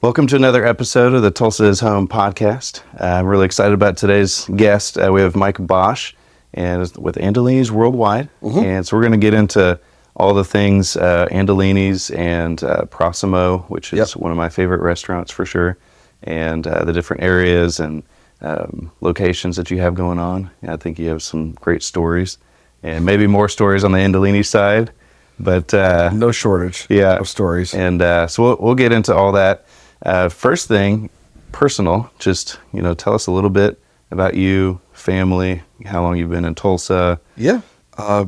Welcome to another episode of the Tulsa is Home podcast. I'm really excited about today's guest. We have Mike Bausch and with Andolini's Worldwide. And so we're going to get into all the things Andolini's and Proximo, which is one of my favorite restaurants for sure, and the different areas and locations that you have going on. I think you have some great stories and maybe more stories on the Andolini side. But no shortage of stories. And so we'll get into all that. First thing, personal, just, tell us a little bit about you, family, how long you've been in Tulsa. Yeah,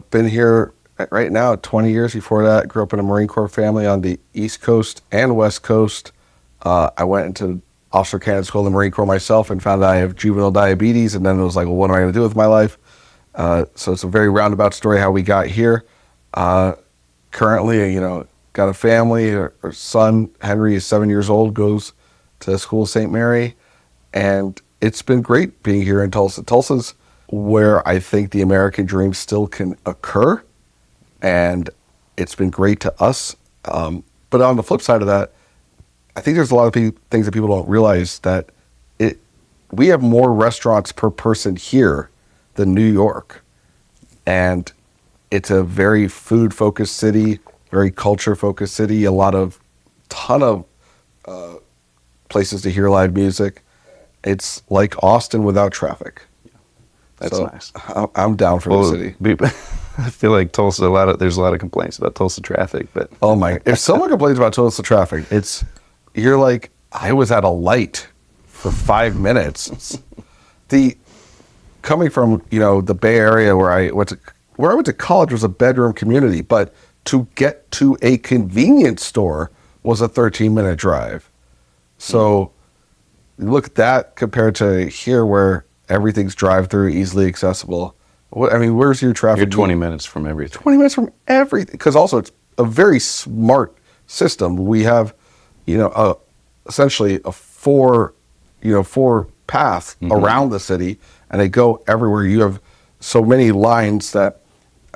been here right now 20 years. Before that, grew up in a Marine Corps family on the East Coast and West Coast. I went into officer candidate school in the Marine Corps myself and found out I have juvenile diabetes, and then it was like, well, what am I going to do with my life? So it's a very roundabout story how we got here. Currently, got a family. Our son, Henry, is 7 years old, goes to school St. Mary, and it's been great being here in Tulsa. Tulsa's where I think the American dream still can occur, and it's been great to us. But on the flip side of that, I think there's a lot of things that people don't realize, that we have more restaurants per person here than New York, and it's a very food-focused city, very culture-focused city, ton of places to hear live music. It's like Austin without traffic. That's nice. I'm down for the city. I feel like Tulsa, there's a lot of complaints about Tulsa traffic, but oh my! If someone complains about Tulsa traffic, you're like, I was at a light for 5 minutes. Coming from the Bay Area where I went to college was a bedroom community, but to get to a convenience store was a 13-minute drive. So look at that compared to here where everything's drive-through, easily accessible. Where's your traffic? You're 20 minutes from everything. 20 minutes from everything. Because also it's a very smart system. We have, essentially a four path around the city, and they go everywhere. You have so many lines that,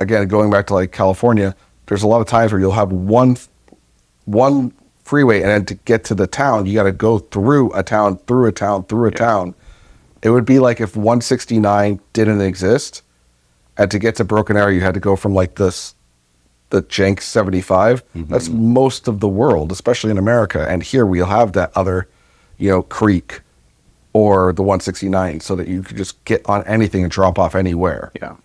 again, going back to like California, there's a lot of times where you'll have one freeway, and then to get to the town, you got to go through a town. It would be like if 169 didn't exist, and to get to Broken Arrow, you had to go from like the Jenks 75. That's most of the world, especially in America. And here we'll have that other, creek or the 169, so that you could just get on anything and drop off anywhere. Yeah,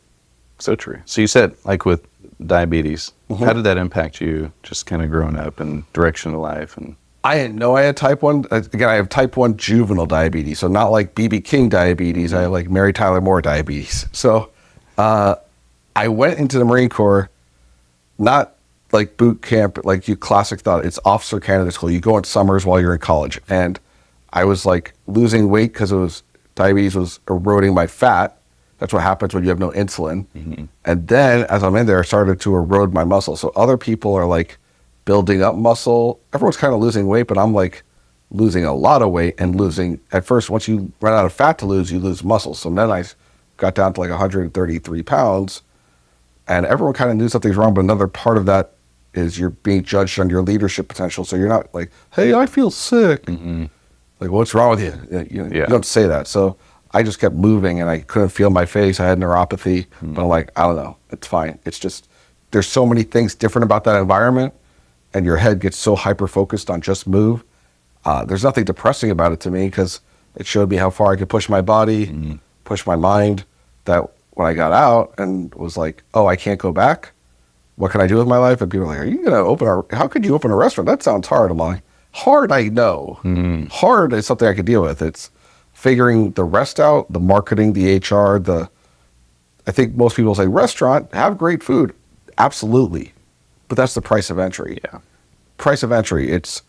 so true. So you said, like with diabetes, how did that impact you just kind of growing up and direction of life? And I didn't know I had type 1. Again, I have type 1 juvenile diabetes, so not like B.B. King diabetes. I have like Mary Tyler Moore diabetes. So I went into the Marine Corps, not like boot camp, like you classic thought. It's officer candidate school. You go in summers while you're in college. And I was like losing weight because diabetes was eroding my fat. That's what happens when you have no insulin. And then as I'm in there, I started to erode my muscle. So other people are like building up muscle. Everyone's kind of losing weight, but I'm like losing a lot of weight and losing, at first, once you run out of fat to lose, you lose muscle. So then I got down to like 133 pounds, and everyone kind of knew something's wrong. But another part of that is you're being judged on your leadership potential. So you're not like, hey, I feel sick. Like, what's wrong with you? You don't say that. So I just kept moving, and I couldn't feel my face. I had neuropathy, but I'm like, I don't know. It's fine. It's just, there's so many things different about that environment, and your head gets so hyper-focused on just move. There's nothing depressing about it to me, because it showed me how far I could push my body, push my mind, that when I got out and was like, oh, I can't go back. What can I do with my life? And people are like, how could you open a restaurant? That sounds hard. I'm like, hard, I know. Hard is something I could deal with. It's figuring the rest out, the marketing, the HR, I think most people say restaurant, have great food. Absolutely. But that's the price of entry. Yeah. Price of entry. It's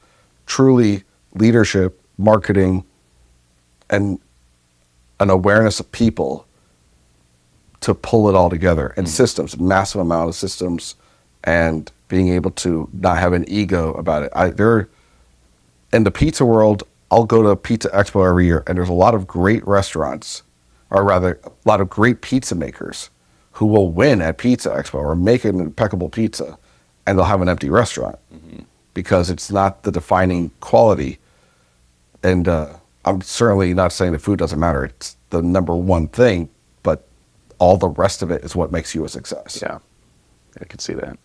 truly leadership, marketing, and an awareness of people to pull it all together, and systems, massive amount of systems, and being able to not have an ego about it. In the pizza world, I'll go to Pizza Expo every year, and there's a lot of great restaurants, or rather, a lot of great pizza makers who will win at Pizza Expo or make an impeccable pizza, and they'll have an empty restaurant because it's not the defining quality. And I'm certainly not saying that food doesn't matter. It's the number one thing, but all the rest of it is what makes you a success. Yeah, I could see that.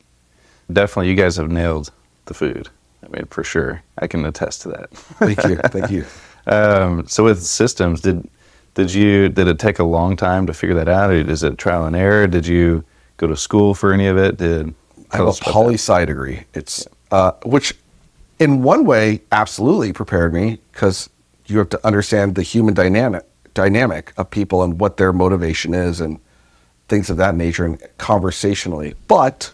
Definitely, you guys have nailed the food. I mean, for sure. I can attest to that. Thank you. Thank you. So with systems, did it take a long time to figure that out, or is it trial and error? Did you go to school for any of it? I have a poli-sci degree. It's which, in one way, absolutely prepared me, because you have to understand the human dynamic of people and what their motivation is and things of that nature, and conversationally. But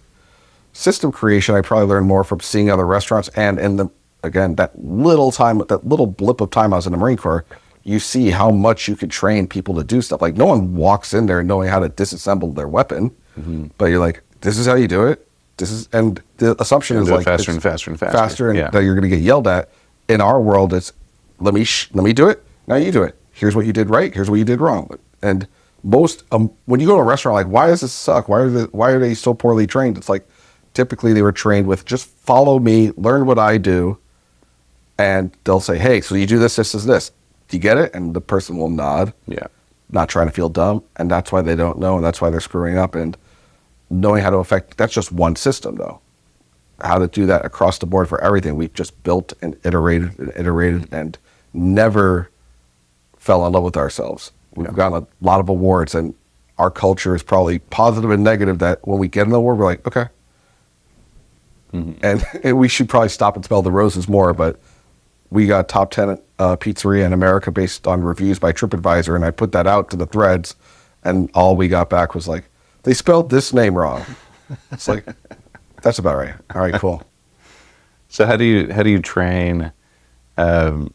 system creation, I probably learned more from seeing other restaurants, and in the, again, that little blip of time I was in the Marine Corps, you see how much you could train people to do stuff. Like, no one walks in there knowing how to disassemble their weapon, but you're like, this is how you do it. And the assumption is like faster and faster and faster. Faster, and that you're going to get yelled at. In our world, it's let me do it. Now you do it. Here's what you did right. Here's what you did wrong. And most when you go to a restaurant, like, why does this suck? Why are they so poorly trained? It's like, typically they were trained with, just follow me, learn what I do, and they'll say, hey, so you do this, this, this. Do you get it? And the person will nod. Yeah. Not trying to feel dumb. And that's why they don't know, and that's why they're screwing up. And knowing how to that's just one system, though. How to do that across the board for everything. We've just built and iterated and never fell in love with ourselves. We've gotten a lot of awards, and our culture is probably positive and negative, that when we get an award, we're like, okay. And we should probably stop and smell the roses more, but we got top 10 pizzeria in America based on reviews by TripAdvisor, and I put that out to the threads, and all we got back was like, they spelled this name wrong. It's like, that's about right. All right, cool. So how do you train? So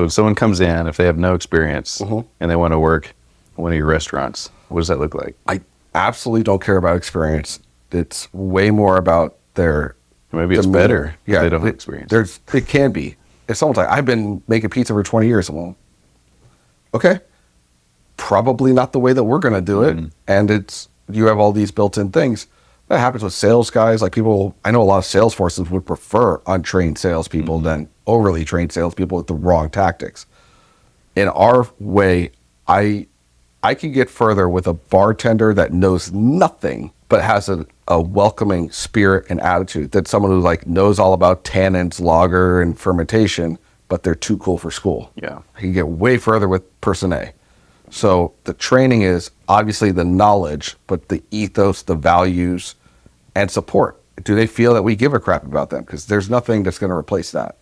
if someone comes in, if they have no experience and they want to work in one of your restaurants, what does that look like? I absolutely don't care about experience. It's way more about their maybe it's better. Yeah, if they don't have experience. It can be. If someone's like, I've been making pizza for 20 years, well, okay, probably not the way that we're going to do it. And you have all these built-in things. That happens with sales guys. Like, people, I know a lot of sales forces would prefer untrained salespeople than overly trained salespeople with the wrong tactics. In our way, I can get further with a bartender that knows nothing but has a welcoming spirit and attitude, than someone who like knows all about tannins, lager, and fermentation, but they're too cool for school. Yeah. I can get way further with person A. So the training is obviously the knowledge, but the ethos, the values, and support. Do they feel that we give a crap about them? Because there's nothing that's going to replace that.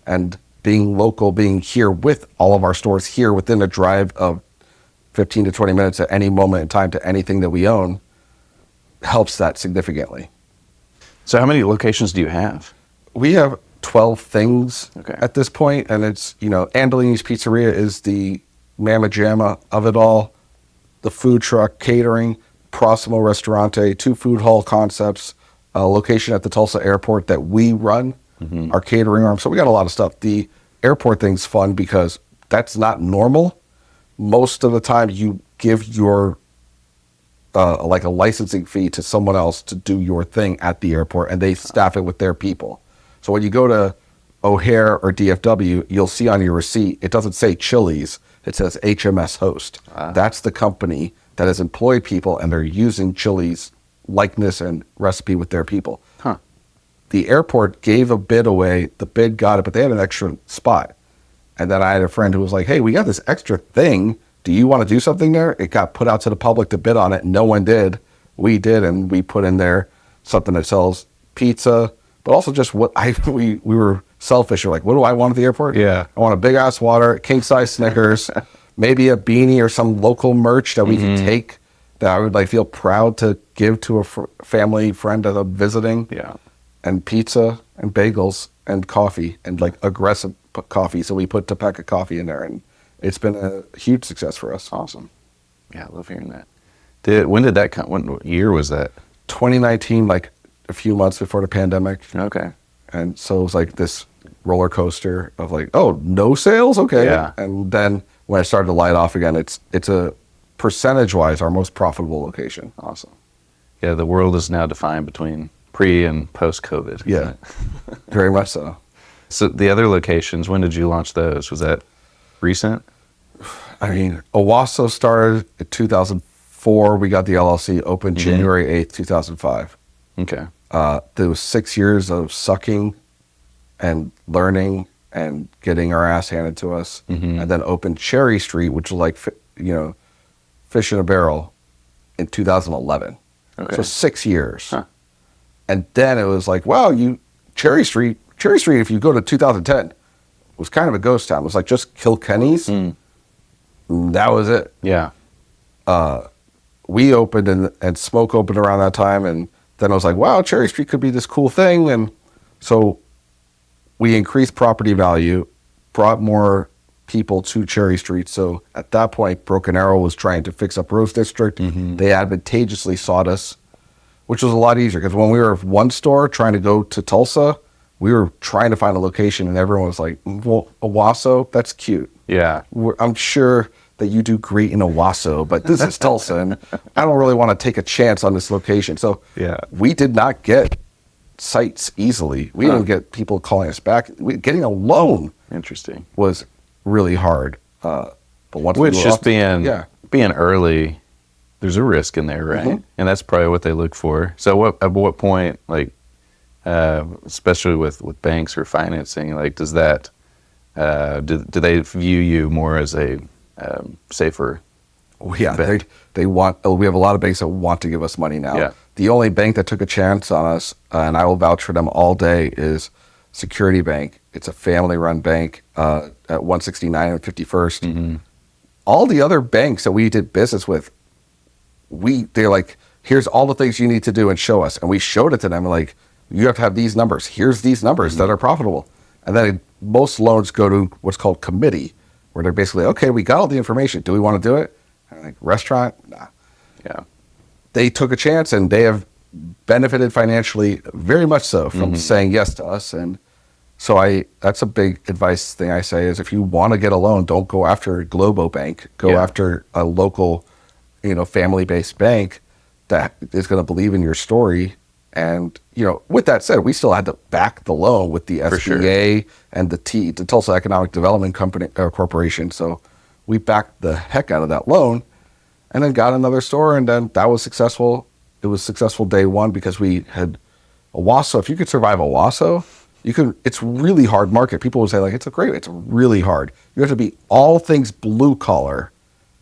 And being local, being here with all of our stores here within a drive of 15 to 20 minutes at any moment in time to anything that we own helps that significantly. So how many locations do you have? We have 12 things at this point, and it's, Andolini's Pizzeria is the mamma jamma of it all. The food truck, catering, Prossimo Ristorante, 2 food hall concepts, a location at the Tulsa airport that we run, our catering arm. So we got a lot of stuff. The airport thing's fun because that's not normal. Most of the time you give your like a licensing fee to someone else to do your thing at the airport, and they staff it with their people. So when you go to O'Hare or DFW, you'll see on your receipt, it doesn't say Chili's, it says HMS Host. That's the company that has employed people, and they're using Chili's likeness and recipe with their people. The airport gave a bid away, the bid got it, but they had an extra spot. And then I had a friend who was like, hey, we got this extra thing. Do you want to do something there? It got put out to the public to bid on it. No one did. We did, and we put in there something that sells pizza, but also just what we were selfish. We're like, what do I want at the airport? Yeah. I want a big ass water, king size Snickers, maybe a beanie or some local merch that we can take that I would like feel proud to give to a family friend that I'm visiting. Yeah. And pizza and bagels and coffee and like aggressive coffee. So we put Topeka coffee in there, and it's been a huge success for us. Awesome. Yeah, I love hearing that. When did that come? What year was that? 2019, like a few months before the pandemic. Okay. And so it was like this roller coaster of like, oh, no sales? Okay. Yeah. And then when I started to light off again, it's a percentage-wise our most profitable location. Awesome. Yeah, the world is now defined between pre and post-COVID. Yeah, very much so. So the other locations, when did you launch those? Was that recent? I mean, Owasso started in 2004. We got the LLC open January 8th, 2005. Okay. There was 6 years of sucking and learning and getting our ass handed to us, and then opened Cherry Street, which was like, fish in a barrel, in 2011. Okay. So 6 years. Huh. And then it was like, wow, Cherry Street, if you go to 2010, was kind of a ghost town. It was like just Kilkenny's. That was it. Yeah. We opened and Smoke opened around that time, and then I was like, wow, Cherry Street could be this cool thing. And so we increased property value, brought more people to Cherry Street. So at that point, Broken Arrow was trying to fix up Rose District. They advantageously sought us, which was a lot easier, because when we were one store trying to go to Tulsa, we were trying to find a location, and everyone was like, well, Owasso, that's cute. Yeah. I'm sure that you do great in Owasso, but this is Tulsa, and I don't really want to take a chance on this location. So we did not get sites easily. We didn't get people calling us back. Getting a loan Interesting. was really hard. But once Which we were just off- being early, there's a risk in there, right? And that's probably what they look for. So at what point, like, especially with banks or financing, like, does that, do they view you more as a safer bet? they want. We have a lot of banks that want to give us money now. Yeah. The only bank that took a chance on us, and I will vouch for them all day, is Security Bank. It's a family-run bank at 169 and 51st. All the other banks that we did business with, they're like, here's all the things you need to do and show us. And we showed it to them, like, you have to have these numbers. Here's these numbers that are profitable. And then most loans go to what's called committee, where they're basically, okay, we got all the information. Do we want to do it? And I'm like, restaurant? Nah. Yeah. They took a chance, and they have benefited financially very much so from saying yes to us. And so that's a big advice thing I say is, if you want to get a loan, don't go after Globo Bank. Go after a local, family-based bank that is going to believe in your story. And, with that said, we still had to back the loan with the SBA and the Tulsa Economic Development Corporation. So we backed the heck out of that loan, and then got another store, and then that was successful. It was successful day one because we had Owasso. If you could survive Owasso, it's really hard market. People would say, like, it's really hard. You have to be all things blue collar,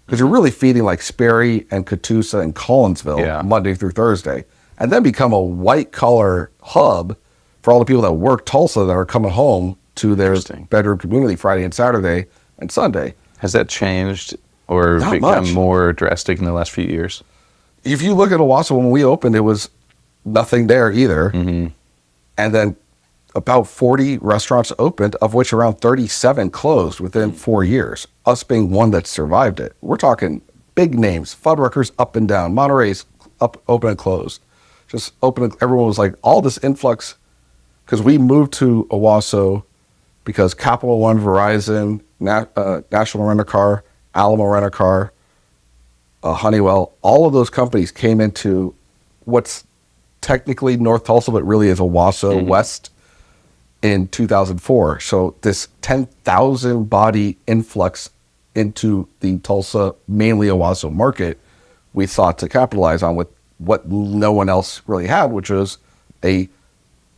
because you're really feeding like Sperry and Catoosa and Collinsville Monday through Thursday, and then become a white collar hub for all the people that work Tulsa that are coming home to their bedroom community Friday and Saturday and Sunday. Has that changed or Not become much. more drastic in the last few years? If you look at Owasso, when we opened, it was nothing there either. And then about 40 restaurants opened, of which around 37 closed within 4 years, us being one that survived it. We're talking big names, Fuddruckers up and down, Monterey's up, open and closed. Just open. Everyone was like, all this influx, because we moved to Owasso because Capital One, Verizon, National Rent-A-Car, Alamo Rent-A-Car, Honeywell, all of those companies came into what's technically North Tulsa, but really is Owasso West in 2004. So this 10,000 body influx into the Tulsa, mainly Owasso market, we thought to capitalize on with what no one else really had, which was a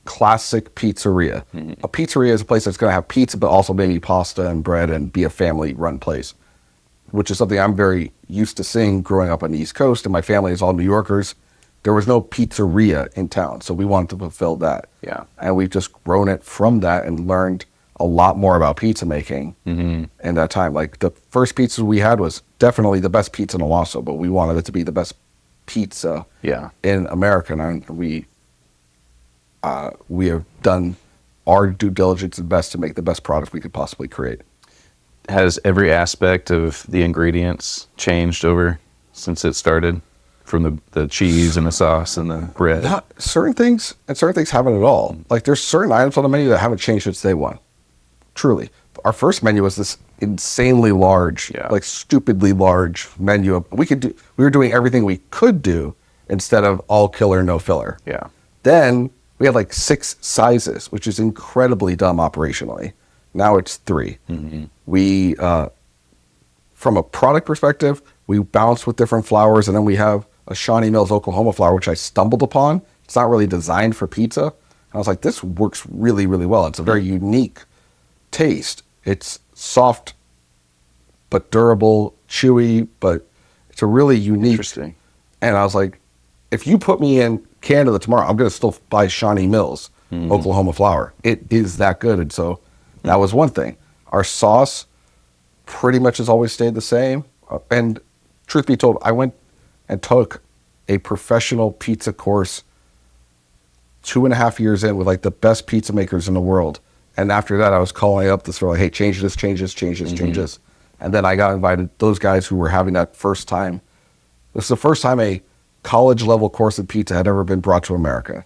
classic pizzeria. A pizzeria is a place that's going to have pizza, but also maybe pasta and bread, and be a family-run place, which is something I'm very used to seeing growing up on the East Coast, and my family is all New Yorkers. There was no pizzeria in town, so we wanted to fulfill that. Yeah. And we've just grown it from that and learned a lot more about pizza making in that time. Like, the first pizza we had was definitely the best pizza in Owasso, but we wanted it to be the best pizza in America. And we have done our due diligence and best to make the best product we could possibly create. Has every aspect of the ingredients changed over since it started? From the cheese and the sauce and the bread? Not certain things, and certain things haven't at all. Like, there's certain items on the menu that haven't changed since day one. Truly. Our first menu was this insanely large, like stupidly large menu. We were doing everything we could do instead of all killer, no filler. Yeah. Then we had like 6 sizes, which is incredibly dumb operationally. Now it's 3. We, from a product perspective, we bounce with different flours, and then we have a Shawnee Mills Oklahoma flour, which I stumbled upon. It's not really designed for pizza. And I was like, this works really, really well. It's a very unique taste. It's soft, but durable, chewy, but it's a really unique. Interesting. And I was like, if you put me in Canada tomorrow, I'm going to still buy Shawnee Mills Oklahoma flour. It is that good. And so that was one thing. Our sauce pretty much has always stayed the same. And truth be told, I went and took a professional pizza course 2.5 years in with like the best pizza makers in the world. And after that, I was calling up the store like, hey, change this, change this, change this, change this. And then I got invited, those guys who were having that first time. This is the first time a college level course of pizza had ever been brought to America.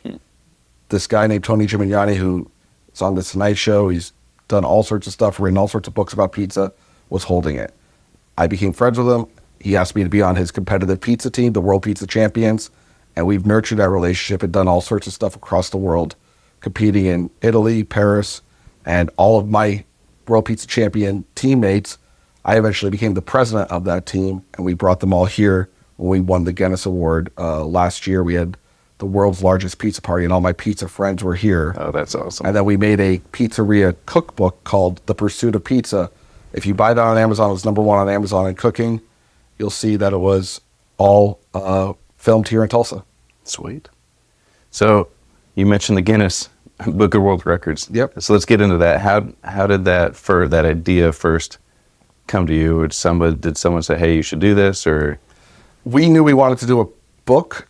This guy named Tony Gimignani, who is on the Tonight Show, he's done all sorts of stuff, written all sorts of books about pizza, was holding it. I became friends with him. He asked me to be on his competitive pizza team, the World Pizza Champions, and we've nurtured that relationship and done all sorts of stuff across the world, competing in Italy, Paris, and all of my World Pizza Champion teammates. I eventually became the president of that team, and we brought them all here when we won the Guinness Award. Last year, we had the world's largest pizza party, and all my pizza friends were here. Oh, that's awesome. And then we made a pizzeria cookbook called The Pursuit of Pizza. If you buy that on Amazon, it was #1 on Amazon in cooking. You'll see that it was all filmed here in Tulsa. Sweet. So you mentioned the Guinness Book of World Records. Yep. So let's get into that. How did that idea first come to you? Did someone say, hey, you should do this? Or we knew we wanted to do a book,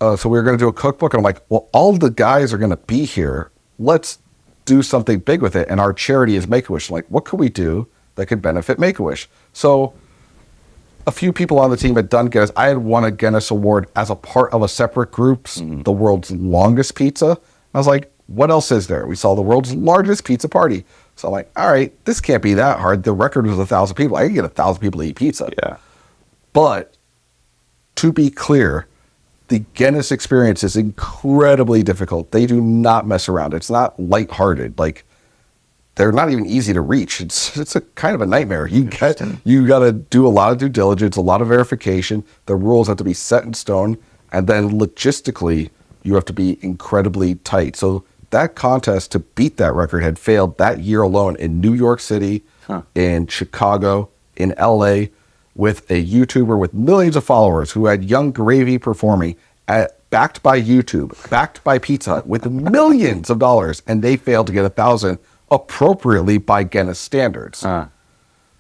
so we were going to do a cookbook. And I'm like, well, all the guys are going to be here. Let's do something big with it. And our charity is Make-A-Wish. I'm like, what could we do that could benefit Make-A-Wish? So a few people on the team had done Guinness. I had won a Guinness Award as a part of a separate group's the world's longest pizza. I was like, what else is there? We saw the world's largest pizza party. So I'm like, all right, this can't be that hard. The record was 1,000 people. I can get 1,000 people to eat pizza. Yeah. But to be clear, the Guinness experience is incredibly difficult. They do not mess around. It's not lighthearted. Like, they're not even easy to reach. It's a kind of a nightmare. You got to do a lot of due diligence, a lot of verification. The rules have to be set in stone, and then logistically, you have to be incredibly tight. So that contest to beat that record had failed that year alone in New York City, in Chicago, in LA, with a YouTuber with millions of followers who had Young Gravy performing, backed by YouTube, backed by Pizza Hut, with millions of dollars, and they failed to get 1,000 appropriately by Guinness standards.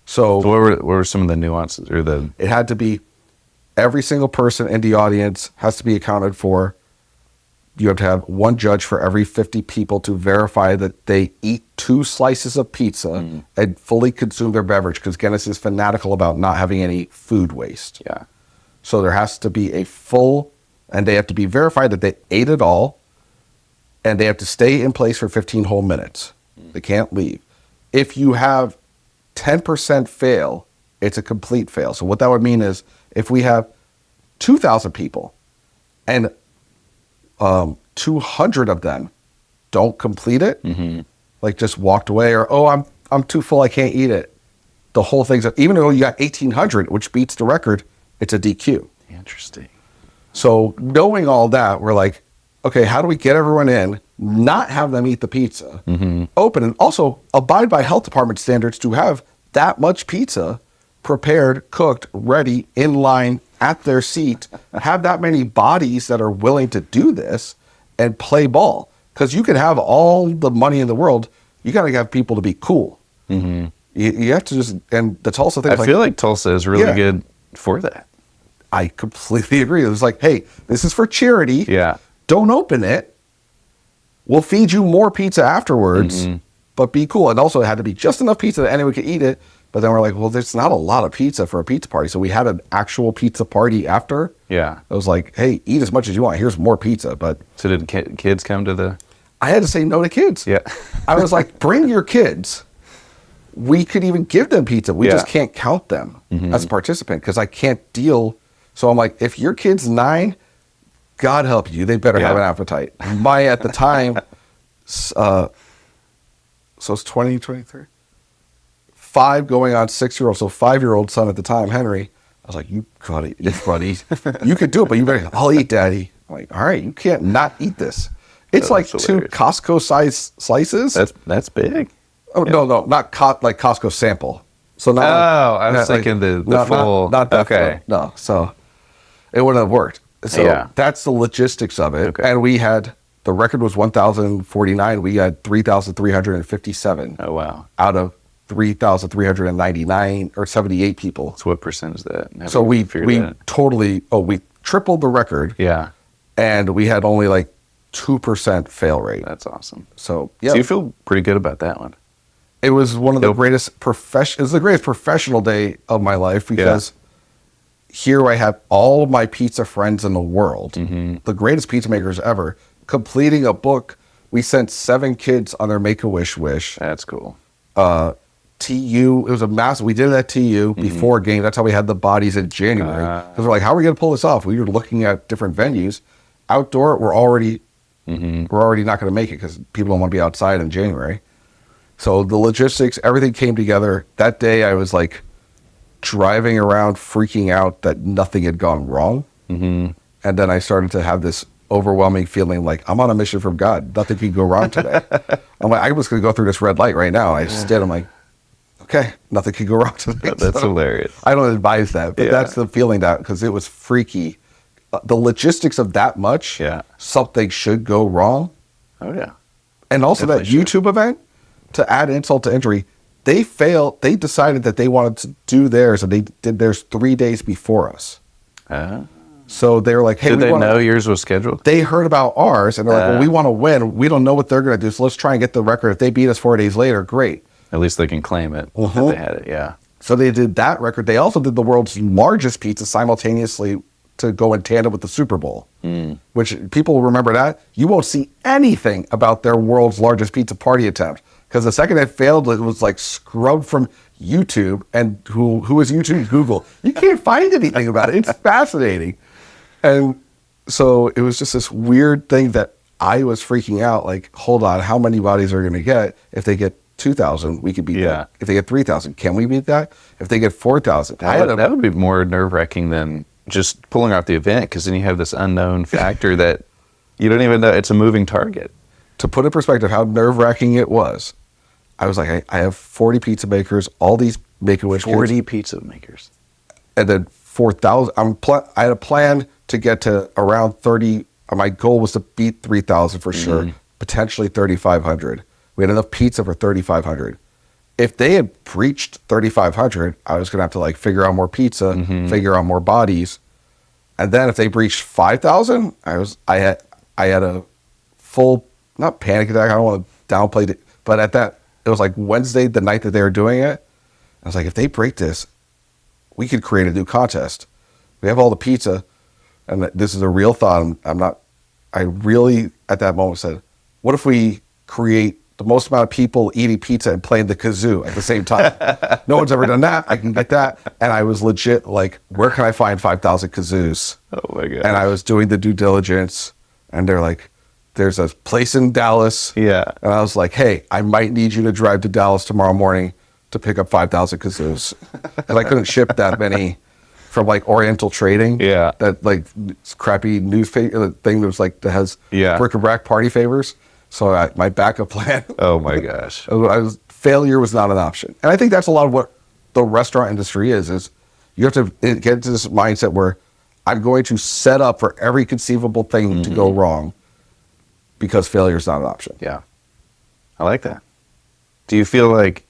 So what were some of the nuances or the? It had to be every single person in the audience has to be accounted for. You have to have one judge for every 50 people to verify that they eat 2 slices of pizza and fully consume their beverage, because Guinness is fanatical about not having any food waste. Yeah. So there has to be a full, and they have to be verified that they ate it all, and they have to stay in place for 15 whole minutes. They can't leave. If you have 10% fail, it's a complete fail. So what that would mean is if we have 2,000 people and 200 of them don't complete it, like just walked away, or, oh, I'm too full, I can't eat it. The whole thing's, even though you got 1,800, which beats the record, it's a DQ. Interesting. So knowing all that, we're like, okay, how do we get everyone in, not have them eat the pizza, open, and also abide by health department standards to have that much pizza prepared, cooked, ready, in line, at their seat, have that many bodies that are willing to do this and play ball. Because you can have all the money in the world, you got to have people to be cool. You have to just, and the Tulsa thing. I feel like Tulsa is really good for that. I completely agree. It was like, hey, this is for charity. Yeah. Don't open it. We'll feed you more pizza afterwards, but be cool. And also, it had to be just enough pizza that anyone could eat it. But then we're like, well, there's not a lot of pizza for a pizza party. So we had an actual pizza party after. Yeah. It was like, hey, eat as much as you want. Here's more pizza. But so did kids come to the? I had to say no to kids. Yeah. I was like, bring your kids. We could even give them pizza. We just can't count them as a participant because I can't deal. So I'm like, if your kid's 9, God help you, they better have an appetite. My, at the time, so it's 2023. 5 going on 6-year-old, so 5-year-old son at the time, Henry. I was like, you gotta eat, buddy. You could do it, but you better, I'll eat, Daddy. I'm like, all right, you can't not eat this. It's like hilarious. 2 Costco-sized slices. That's big. Oh, no, not like Costco sample. So not I was thinking the full. Not that okay. full. No, so it wouldn't have worked. So that's the logistics of it. Okay. And we had, the record was 1,049. We had 3,357. Oh, wow. Out of 3,399 or 78 people. So what percent is that? So we totally, we tripled the record. Yeah. And we had only like 2% fail rate. That's awesome. So, yeah. So you feel pretty good about that one. It was one of the greatest it was the greatest professional day of my life because here I have all of my pizza friends in the world, the greatest pizza makers ever, completing a book. We sent 7 kids on their Make-A-Wish wish. That's cool. TU, it was a massive, we did it at TU before a game. That's how we had the bodies in January. Because we're like, how are we going to pull this off? We were looking at different venues. Outdoor, we're already not going to make it because people don't want to be outside in January. So the logistics, everything came together. That day I was like driving around freaking out that nothing had gone wrong. And then I started to have this overwhelming feeling like I'm on a mission from God. Nothing can go wrong today. I'm like, I was going to go through this red light right now. I just did. I'm like, okay, nothing can go wrong today. That's hilarious. I don't advise that, but that's the feeling that, because it was freaky. The logistics of that much, something should go wrong. Oh, yeah. And also that YouTube event, to add insult to injury, they failed. They decided that they wanted to do theirs, and they did theirs 3 days before us. So they were like, hey, did they know yours was scheduled? They heard about ours, and they're like, well, we want to win. We don't know what they're going to do, so let's try and get the record. If they beat us 4 days later, great. At least they can claim it if they had it, yeah. So they did that record. They also did the world's largest pizza simultaneously to go in tandem with the Super Bowl, which people will remember that. You won't see anything about their world's largest pizza party attempt, because the second it failed, it was like scrubbed from YouTube. And who is YouTube? Google. You can't find anything about it. It's fascinating. And so it was just this weird thing that I was freaking out, like, hold on, how many bodies are going to get? If they get 2,000, we could beat that. If they get 3,000, can we beat that? If they get 4,000, that would be more nerve-wracking than just pulling out the event, because then you have this unknown factor that you don't even know. It's a moving target. To put in perspective how nerve-wracking it was, I was like, I have 40 pizza makers, all these Make-A-Wish 40 kids, pizza makers. And then 4,000. I had a plan to get to around 30. My goal was to beat 3,000 for sure, potentially 3,500. We had enough pizza for 3,500. If they had breached 3,500, I was going to have to like figure out more pizza, figure out more bodies. And then if they breached 5,000, I had a full, not panic attack, I don't want to downplay it, but it was like Wednesday, the night that they were doing it. I was like, if they break this, we could create a new contest. We have all the pizza, and this is a real thought. I really, at that moment, said, what if we create the most amount of people eating pizza and playing the kazoo at the same time? No one's ever done that. I can get that. And I was legit like, where can I find 5,000 kazoos? Oh my God. And I was doing the due diligence, and they're like, there's a place in Dallas. Yeah. And I was like, hey, I might need you to drive to Dallas tomorrow morning to pick up 5,000 kazoos. And I couldn't ship that many from like Oriental Trading. Yeah. That like crappy newspaper thing that has bric-a-brac party favors. So my backup plan. Oh my gosh. Failure was not an option. And I think that's a lot of what the restaurant industry is you have to get into this mindset where I'm going to set up for every conceivable thing to go wrong, because failure is not an option. Yeah. I like that. Do you feel like,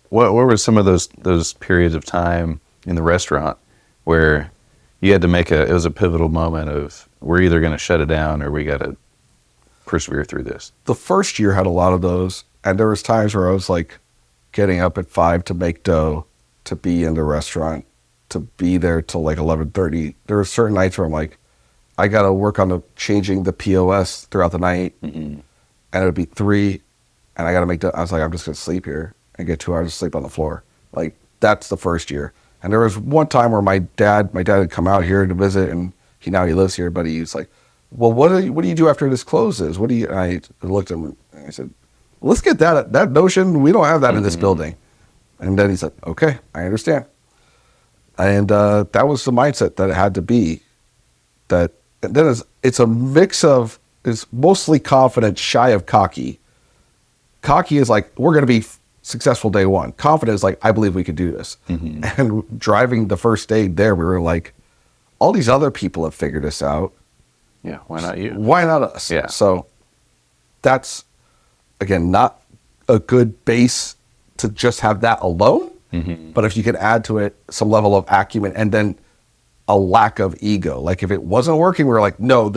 what were some of those periods of time in the restaurant where you had to it was a pivotal moment of, we're either going to shut it down or we got to persevere through this? The first year had a lot of those, and there was times where I was like getting up at 5 to make dough, to be in the restaurant, to be there till like 11:30. There were certain nights where I'm like, I got to work on changing the POS throughout the night, and it would be 3, and I got to make dough. I was like, I'm just going to sleep here and get 2 hours of sleep on the floor. Like, that's the first year. And there was one time where my dad had come out here to visit, and he lives here, but he was like, well, what do you do after this closes? What do you? I looked at him and I said, let's get that notion. We don't have that in this building. And then he said, okay, I understand. And that was the mindset that it had to be. That and then it's a mix of, it's mostly confident, shy of cocky. Cocky is like, we're going to be successful day one. Confident is like, I believe we could do this. And driving the first day there, we were like, all these other people have figured this out. Yeah, why not you? Why not us? Yeah. So that's, again, not a good base to just have that alone. But if you can add to it some level of acumen and then a lack of ego. Like if it wasn't working, we were like, no,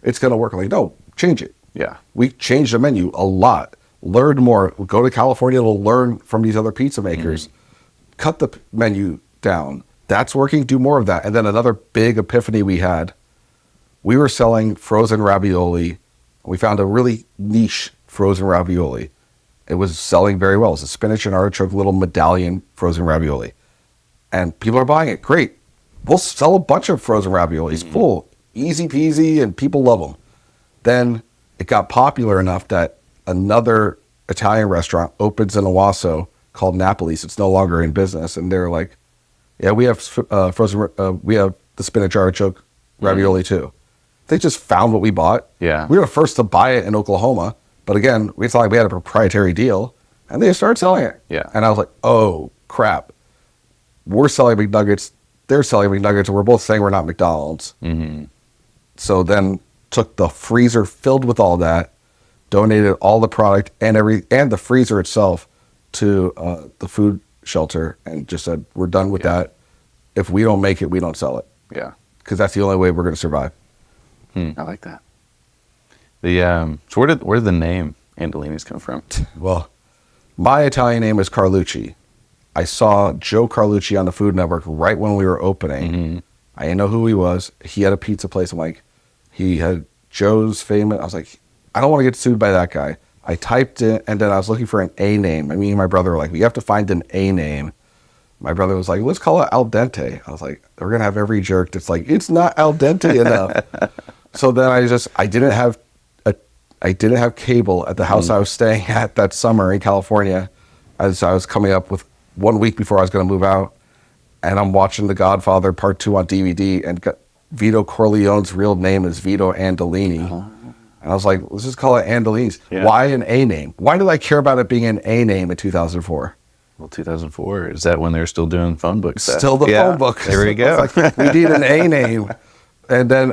it's going to work. I'm like, no, change it. Yeah. We changed the menu a lot. Learn more. We'll go to California to learn from these other pizza makers. Cut the menu down. That's working. Do more of that. And then another big epiphany we had, we were selling frozen ravioli. We found a really niche frozen ravioli. It was selling very well. It was a spinach and artichoke little medallion frozen ravioli. And people are buying it. Great. We'll sell a bunch of frozen raviolis. Full. Easy peasy, and people love them. Then it got popular enough that another Italian restaurant opens in Owasso called Napoli's. It's no longer in business. And they're like, yeah, we have we have the spinach artichoke ravioli too. They just found what we bought. Yeah. We were the first to buy it in Oklahoma. But again, we thought we had a proprietary deal, and they started selling it. Yeah. And I was like, oh, crap. We're selling McNuggets. They're selling McNuggets, and we're both saying we're not McDonald's. So then took the freezer filled with all that, donated all the product and the freezer itself to the food shelter, and just said, we're done with that. If we don't make it, we don't sell it. Yeah. Because that's the only way we're going to survive. I like that. So where did the name Andolini's come from? Well, my Italian name is Carlucci. I saw Joe Carlucci on the Food Network right when we were opening. I didn't know who he was. He had a pizza place. I'm like, he had Joe's famous. I was like, I don't want to get sued by that guy. I typed it, and then I was looking for an A name. And me and my brother were like, we have to find an A name. My brother was like, let's call it Al Dente. I was like, we're going to have every jerk that's like, it's not Al Dente enough. So then I didn't have cable at the house I was staying at that summer in California, as I was coming up with 1 week before I was going to move out. And I'm watching The Godfather Part 2 on DVD, and Vito Corleone's real name is Vito Andolini. And I was like, let's just call it Andolini's. Yeah. Why an A name? Why did I care about it being an A name in 2004? Well, 2004, is that when they're still doing phone books? Still the phone book. There we go. It's like, we need an A name. And then,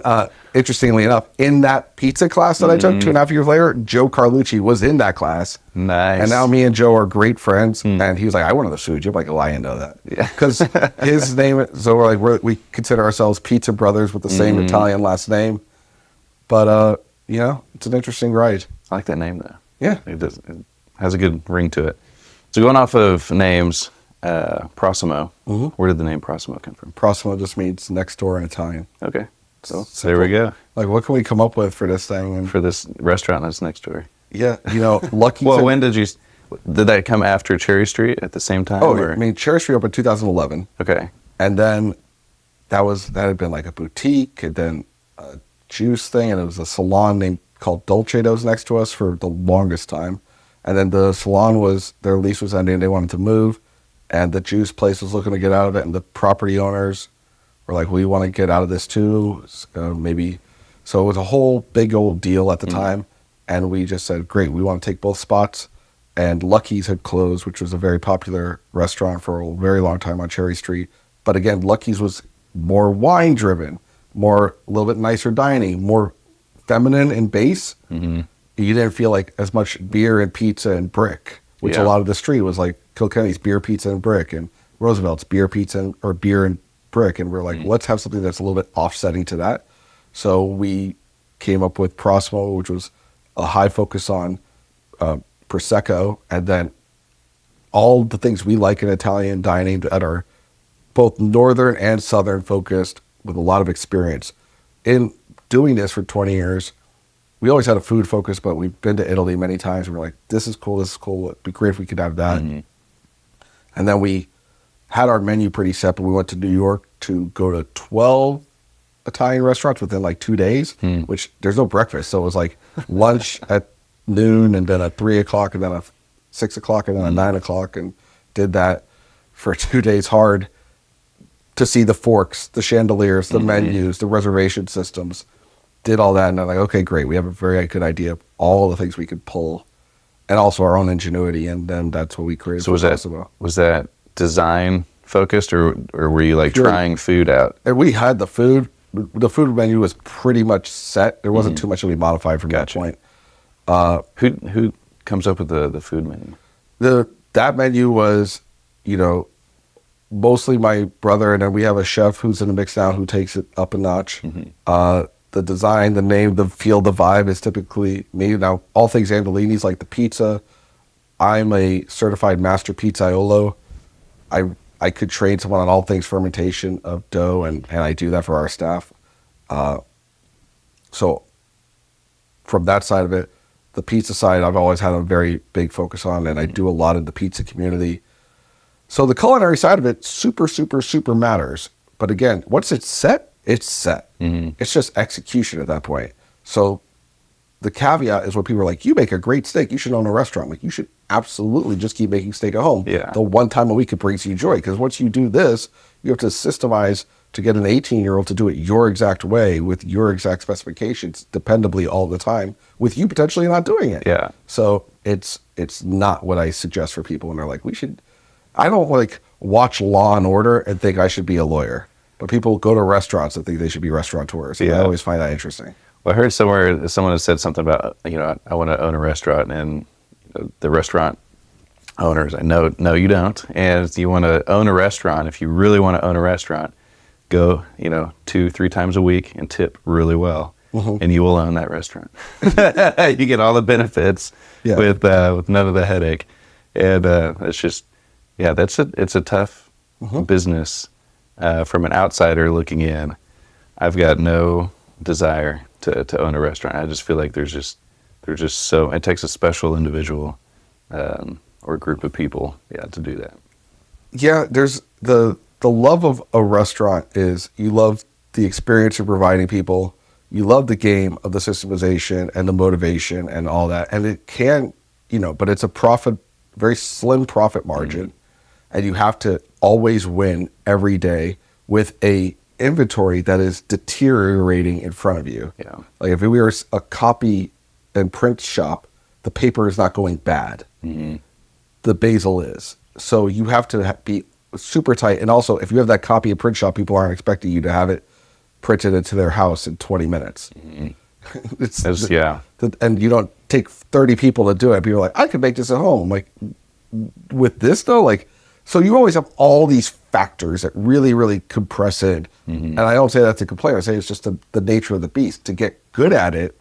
interestingly enough, in that pizza class that I took 2.5 years later, Joe Carlucci was in that class. Nice. And now me and Joe are great friends. And he was like, I wanted to sue you. I'm like, well, I didn't know that. Yeah. Because his name, so we consider ourselves pizza brothers with the same Italian last name. But, it's an interesting ride. I like that name, though. Yeah. It has a good ring to it. So going off of names, Prossimo, where did the name Prossimo come from? Prossimo just means next door in Italian. Okay. So there we go. Like, what can we come up with for this thing? And For this restaurant that's next door. yeah, Lucky. Well, when did that come after Cherry Street at the same time? Oh, or? I mean, Cherry Street opened in 2011. Okay. And then that had been like a boutique, and then a juice thing, and it was a salon called Dolce that was next to us for the longest time. And then the salon their lease was ending, they wanted to move, and the juice place was looking to get out of it, and the property owners were like, we want to get out of this too, maybe. So it was a whole big old deal at the time, and we just said, great, we want to take both spots. And Lucky's had closed, which was a very popular restaurant for a very long time on Cherry Street. But again, Lucky's was more wine driven, a little bit nicer dining, more feminine in base. You didn't feel like as much beer and pizza and brick, which a lot of the street was like Kilkenny's beer, pizza, and brick, and Roosevelt's beer, pizza, or beer and brick. And we're like, let's have something that's a little bit offsetting to that. So we came up with Prossimo, which was a high focus on Prosecco, and then all the things we like in Italian dining that are both northern and southern focused with a lot of experience. In doing this for 20 years, we always had a food focus, but we've been to Italy many times. And we're like, this is cool. It'd be great if we could have that. And then we had our menu pretty set, but we went to New York to go to 12 Italian restaurants within like 2 days, which there's no breakfast. So it was like lunch at noon and then at 3 o'clock and then at 6 o'clock and then at 9 o'clock, and did that for 2 days hard to see the forks, the chandeliers, the menus, the reservation systems. Did all that, and I'm like, okay, great. We have a very good idea of all the things we could pull, and also our own ingenuity, and then that's what we created. So was that design focused, or were you like trying food out? And we had the food. The food menu was pretty much set. There wasn't too much to be modified from that point. Who comes up with the food menu? That menu was, mostly my brother, and then we have a chef who's in the mix now who takes it up a notch. The design, the name, the feel, the vibe is typically me. Now, all things Andolini's, like the pizza. I'm a certified master pizzaiolo. I could train someone on all things fermentation of dough, and I do that for our staff. So from that side of it, the pizza side, I've always had a very big focus on, and I do a lot in the pizza community. So the culinary side of it, super, super, super matters. But again, once it's set, it's set. It's just execution at that point. So the caveat is when people are like, you make a great steak, you should own a restaurant. Like, you should absolutely just keep making steak at home. Yeah. The one time a week it brings you joy. Because once you do this, you have to systemize to get an 18-year-old to do it your exact way with your exact specifications, dependably all the time, with you potentially not doing it. Yeah. So it's not what I suggest for people when they're like, I don't like watch Law and Order and think I should be a lawyer. But people go to restaurants and think they should be restaurateurs. And I always find that interesting. Well, I heard somewhere someone has said something about, I want to own a restaurant, and the restaurant owners, no, you don't. And if you want to own a restaurant, if you really want to own a restaurant, go, 2-3 times a week and tip really well, and you will own that restaurant. You get all the benefits with none of the headache. And it's just, it's a tough business. From an outsider looking in, I've got no desire to own a restaurant. I just feel like there's just so, it takes a special individual or group of people to do that. Yeah, there's the love of a restaurant is you love the experience you're providing people. You love the game of the systemization and the motivation and all that. And it can, but it's a very slim profit margin. And you have to always win every day with a inventory that is deteriorating in front of you. Yeah. Like if we were a copy and print shop, the paper is not going bad. The basil is. So you have to be super tight. And also, if you have that copy and print shop, people aren't expecting you to have it printed into their house in 20 minutes. And you don't take 30 people to do it. People are like, I could make this at home. Like, with this though, so you always have all these factors that really, really compress in. And I don't say that to complain. I say it's just the nature of the beast. To get good at it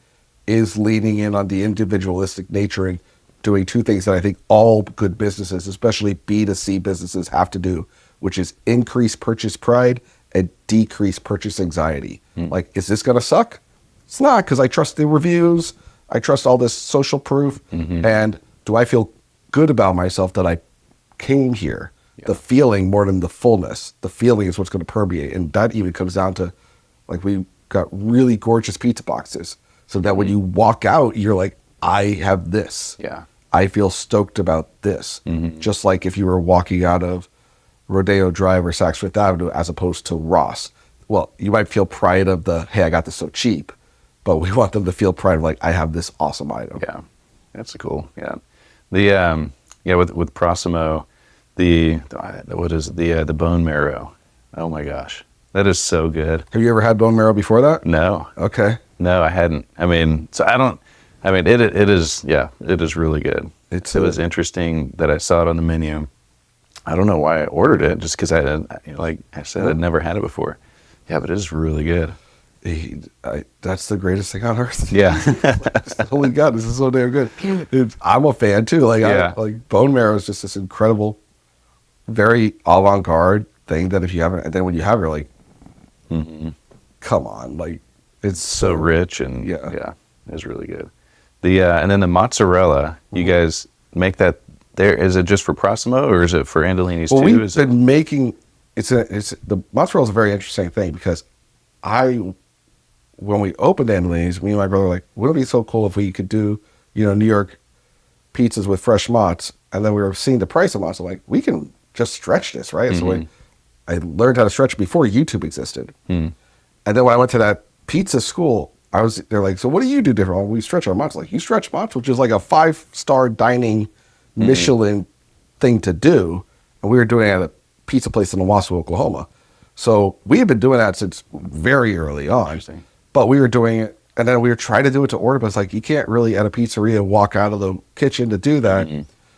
is leaning in on the individualistic nature and doing two things that I think all good businesses, especially B2C businesses, have to do, which is increase purchase pride and decrease purchase anxiety. Like, is this going to suck? It's not, because I trust the reviews. I trust all this social proof. And do I feel good about myself that I came here? The feeling more than the fullness. The feeling is what's going to permeate. And that even comes down to, like, we got really gorgeous pizza boxes. So that when you walk out, you're like, I have this. Yeah. I feel stoked about this. Just like if you were walking out of Rodeo Drive or Saks Fifth Avenue as opposed to Ross. Well, you might feel pride of hey, I got this so cheap. But we want them to feel pride of, like, I have this awesome item. Yeah. That's cool. Yeah. With Proximo, the bone marrow. Oh my gosh, that is so good. Have you ever had bone marrow before that? No. Okay. No, I hadn't. It is really good. It was interesting that I saw it on the menu. I don't know why I ordered it, just because I'd never had it before. Yeah, but it is really good. That's the greatest thing on earth. Yeah. Holy God, this is so damn good. I'm a fan too. Bone marrow is just this incredible, very avant-garde thing that if you haven't, and then when you have it, you're like, come on, like, it's so rich and it's really good. And then the mozzarella, you guys make that there. Is it just for Proximo or is it for Andolini's too? We've been making the mozzarella is a very interesting thing because when we opened Andolini's, me and my brother were like, wouldn't it be so cool if we could do, New York pizzas with fresh mozz? And then we were seeing the price of mozz. I'm like, we can just stretch this, right? So I learned how to stretch before YouTube existed. And then when I went to that pizza school, they're like, so what do you do different? We stretch our mozz. Like, you stretch mozz, which is like a 5-star dining Michelin thing to do. And we were doing it at a pizza place in Owasso, Oklahoma. So we had been doing that since very early on. But we were doing it, and then we were trying to do it to order, but it's like, you can't really at a pizzeria walk out of the kitchen to do that.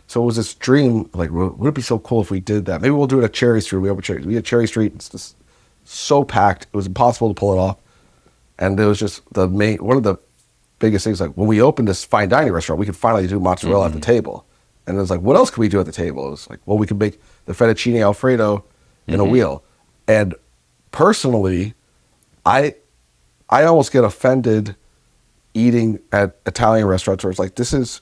So it was this dream, like, would it be so cool if we did that? Maybe we'll do it at Cherry Street. We had Cherry Street. It's just so packed. It was impossible to pull it off. And it was just one of the biggest things, like when we opened this fine dining restaurant, we could finally do mozzarella at the table. And it was like, what else can we do at the table? It was like, well, we could make the fettuccine Alfredo in a wheel. And personally, I almost get offended eating at Italian restaurants where it's like, this is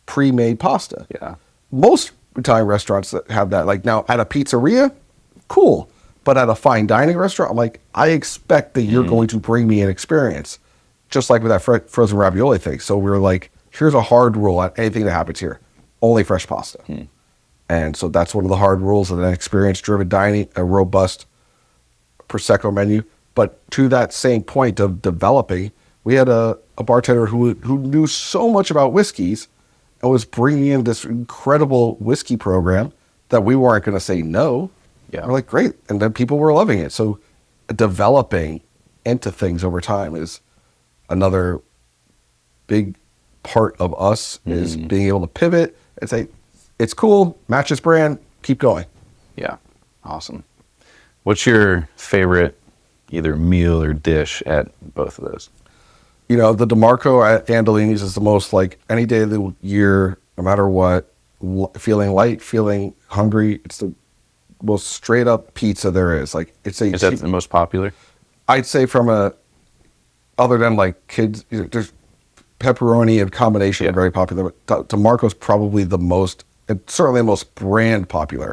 pre-made pasta. Yeah. Most Italian restaurants that have that, like now at a pizzeria, cool. But at a fine dining restaurant, I'm like, I expect that you're going to bring me an experience, just like with that frozen ravioli thing. So we were like, here's a hard rule at anything that happens here: only fresh pasta. And so that's one of the hard rules of an experience-driven dining, a robust Prosecco menu. But to that same point of developing, we had a bartender who knew so much about whiskeys and was bringing in this incredible whiskey program that we weren't going to say no. Yeah. We're like, great. And then people were loving it. So developing into things over time is another big part of us, is being able to pivot and say, it's cool, match this brand, keep going. Yeah. Awesome. What's your favorite either meal or dish at both of those? The DeMarco at Andolini's is the most, like, any day of the year, no matter what, feeling light, feeling hungry. It's the most straight up pizza there is. Like, is that the most popular? I'd say other than like kids, there's pepperoni and combination are very popular. But DeMarco's probably the most, and certainly the most brand popular.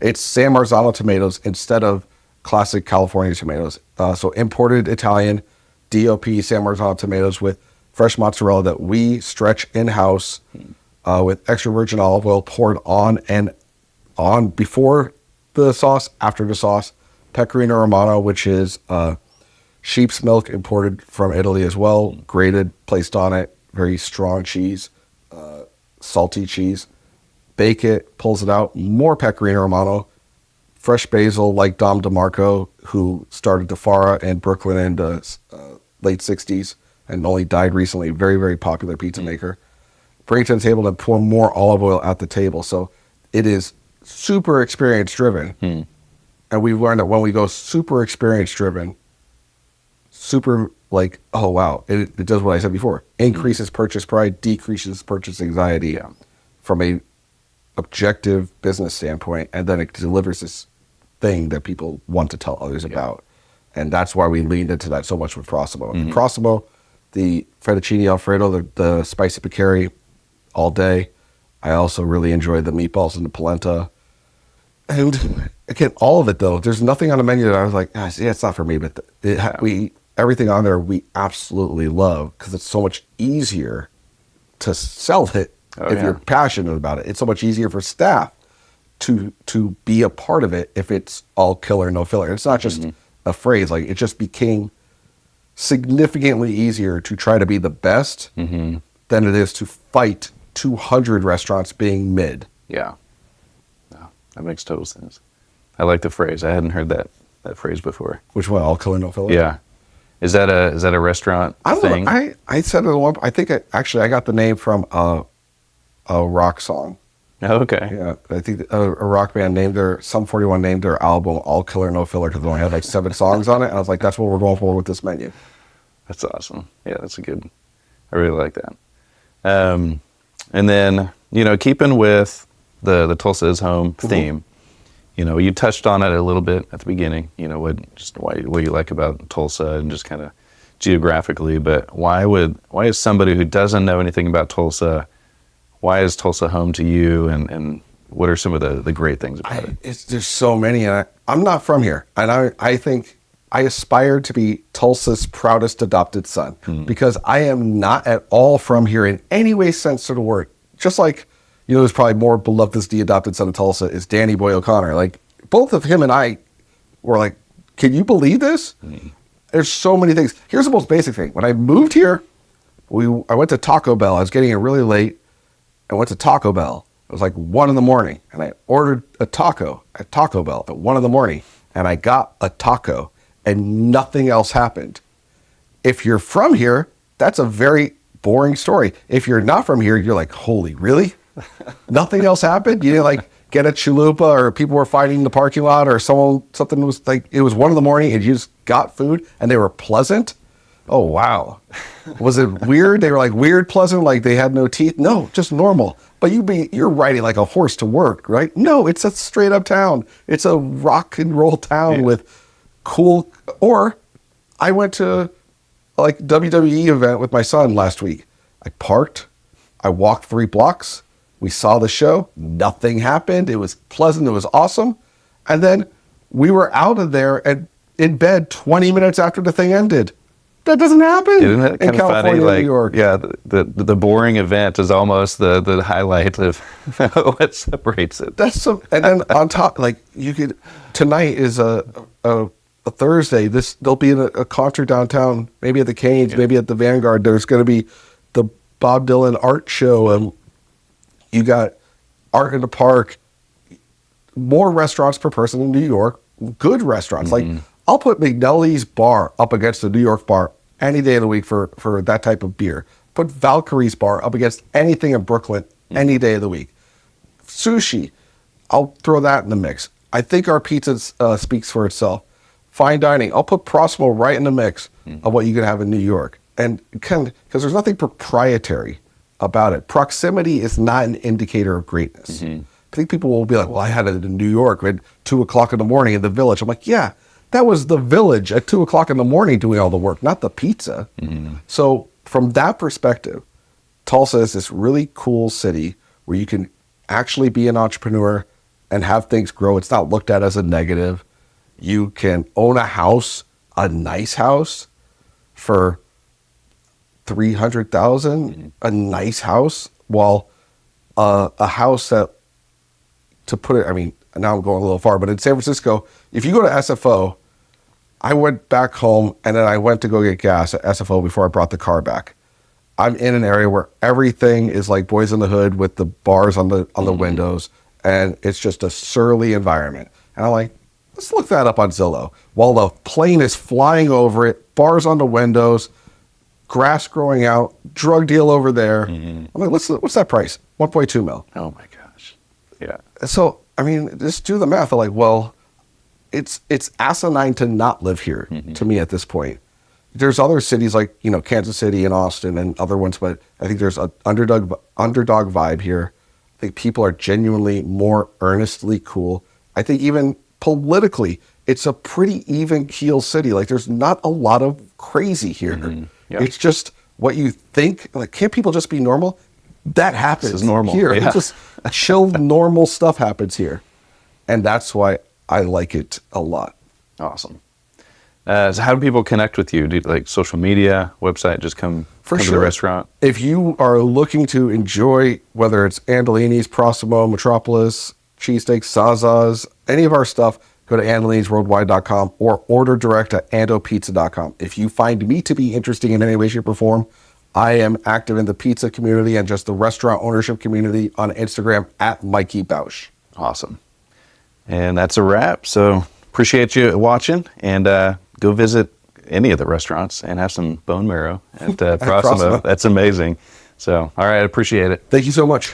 It's San Marzano tomatoes instead of classic California tomatoes. So imported Italian DOP San Marzano tomatoes with fresh mozzarella that we stretch in-house with extra virgin olive oil poured on before the sauce, after the sauce. Pecorino Romano, which is sheep's milk imported from Italy as well, grated, placed on it, very strong cheese, salty cheese. Bake it, pulls it out, more Pecorino Romano, fresh basil like Dom DeMarco, who started DeFara in Brooklyn in the late 60s and only died recently. Very, very popular pizza maker. Bring it to the table and pour more olive oil at the table. So it is super experience driven. And we've learned that when we go super experience driven, super like, oh wow, it does what I said before. Increases purchase price, decreases purchase anxiety from a objective business standpoint, and then it delivers this thing that people want to tell others about. And that's why we leaned into that so much with Prossimo. Prossimo, the fettuccine Alfredo, the spicy peccari all day. I also really enjoyed the meatballs and the polenta. And again, all of it though, there's nothing on the menu that I was like, yeah, it's not for me, but everything on there we absolutely love because it's so much easier to sell it if you're passionate about it. It's so much easier for staff to be a part of it if it's all killer, no filler. It's not just a phrase. Like, it just became significantly easier to try to be the best than it is to fight 200 restaurants being mid. Yeah. No, that makes total sense. I like the phrase. I hadn't heard that phrase before. Which one? All killer, no filler? Yeah. Is that a restaurant thing? I said it one. I think I got the name from a rock song. Oh, okay. Yeah, I think a rock band Sum 41 named their album All Killer No Filler because they only had like 7 songs on it. And I was like, that's what we're going for with this menu. That's awesome. Yeah, that's I really like that. And then, keeping with the Tulsa is Home theme, you touched on it a little bit at the beginning, what you like about Tulsa and just kind of geographically, but why is somebody who doesn't know anything about Tulsa, why is Tulsa home to you, and what are some of the great things about it? There's so many, and I'm not from here, and I think I aspire to be Tulsa's proudest adopted son because I am not at all from here in any way, sense of the word. Just like, who's probably more beloved as the adopted son of Tulsa is Danny Boy O'Connor. Like, both of him and I were like, can you believe this? There's so many things. Here's the most basic thing. When I moved here, I went to Taco Bell. I was getting in really late. I went to Taco Bell. It was like 1 a.m. and I ordered a taco at Taco Bell at 1 a.m. and I got a taco and nothing else happened. If you're from here, that's a very boring story. If you're not from here, you're like, holy, really? Nothing else happened? You didn't like get a chalupa or people were fighting in the parking lot or something was like, it was 1 a.m. and you just got food and they were pleasant? Oh, wow. Was it weird? They were like weird pleasant, like they had no teeth? No, just normal. But you're riding like a horse to work, right? No, it's a straight up town. It's a rock and roll town with cool. Or I went to like WWE event with my son last week. I parked. I walked 3 blocks. We saw the show. Nothing happened. It was pleasant. It was awesome. And then we were out of there and in bed 20 minutes after the thing ended. That doesn't happen Isn't that kind in of California, funny? Like, New York. yeah, the boring event is almost the highlight of what separates it. And then on top, like tonight is a Thursday. There'll be a concert downtown, maybe at the Canes, maybe at the Vanguard. There's going to be the Bob Dylan art show, and you got Art in the Park. More restaurants per person in New York. Good restaurants. Like I'll put McNally's bar up against the New York bar any day of the week for that type of beer. Put Valkyrie's bar up against anything in Brooklyn any day of the week. Sushi, I'll throw that in the mix. I think our pizza speaks for itself. Fine dining, I'll put Proximo right in the mix of what you can have in New York. And because there's nothing proprietary about it. Proximity is not an indicator of greatness. I think people will be like, well, I had it in New York at 2 o'clock in the morning in the Village. I'm like, yeah, that was the Village at 2 o'clock in the morning doing all the work, not the pizza. So from that perspective, Tulsa is this really cool city where you can actually be an entrepreneur and have things grow. It's not looked at as a negative. You can own a house, a nice house, for $300,000, a nice house, while a house that, to put it, I mean, now I'm going a little far, but in San Francisco, if you go to SFO, I went back home and then I went to go get gas at SFO before I brought the car back. I'm in an area where everything is like Boys in the Hood with the bars on the windows, and it's just a surly environment. And I'm like, let's look that up on Zillow. While the plane is flying over it, bars on the windows, grass growing out, drug deal over there. I'm like, what's that price? 1.2 mil. Oh my gosh. Yeah. So, I mean, just do the math. I'm like, well, it's asinine to not live here to me at this point. There's other cities like, Kansas City and Austin and other ones, but I think there's an underdog vibe here. I think people are genuinely more earnestly cool. I think even politically, it's a pretty even keel city. Like there's not a lot of crazy here. Yeah. It's just what you think. Like, can't people just be normal? That happens This is normal. here. Yeah. It's just chill, normal stuff happens here. And that's why I like it a lot. Awesome. So how do people connect with you? Do you, like social media, website, just come to the restaurant? If you are looking to enjoy, whether it's Andolini's, Proximo, Metropolis, Cheesesteaks, Zaza's, any of our stuff, go to andolinisworldwide.com or order direct at andopizza.com. If you find me to be interesting in any way, shape, or form, I am active in the pizza community and just the restaurant ownership community on Instagram at Mikey Bausch. Awesome. And that's a wrap. So appreciate you watching, and go visit any of the restaurants and have some bone marrow at Proximo. Proximo. That's amazing. So, all right, I appreciate it. Thank you so much.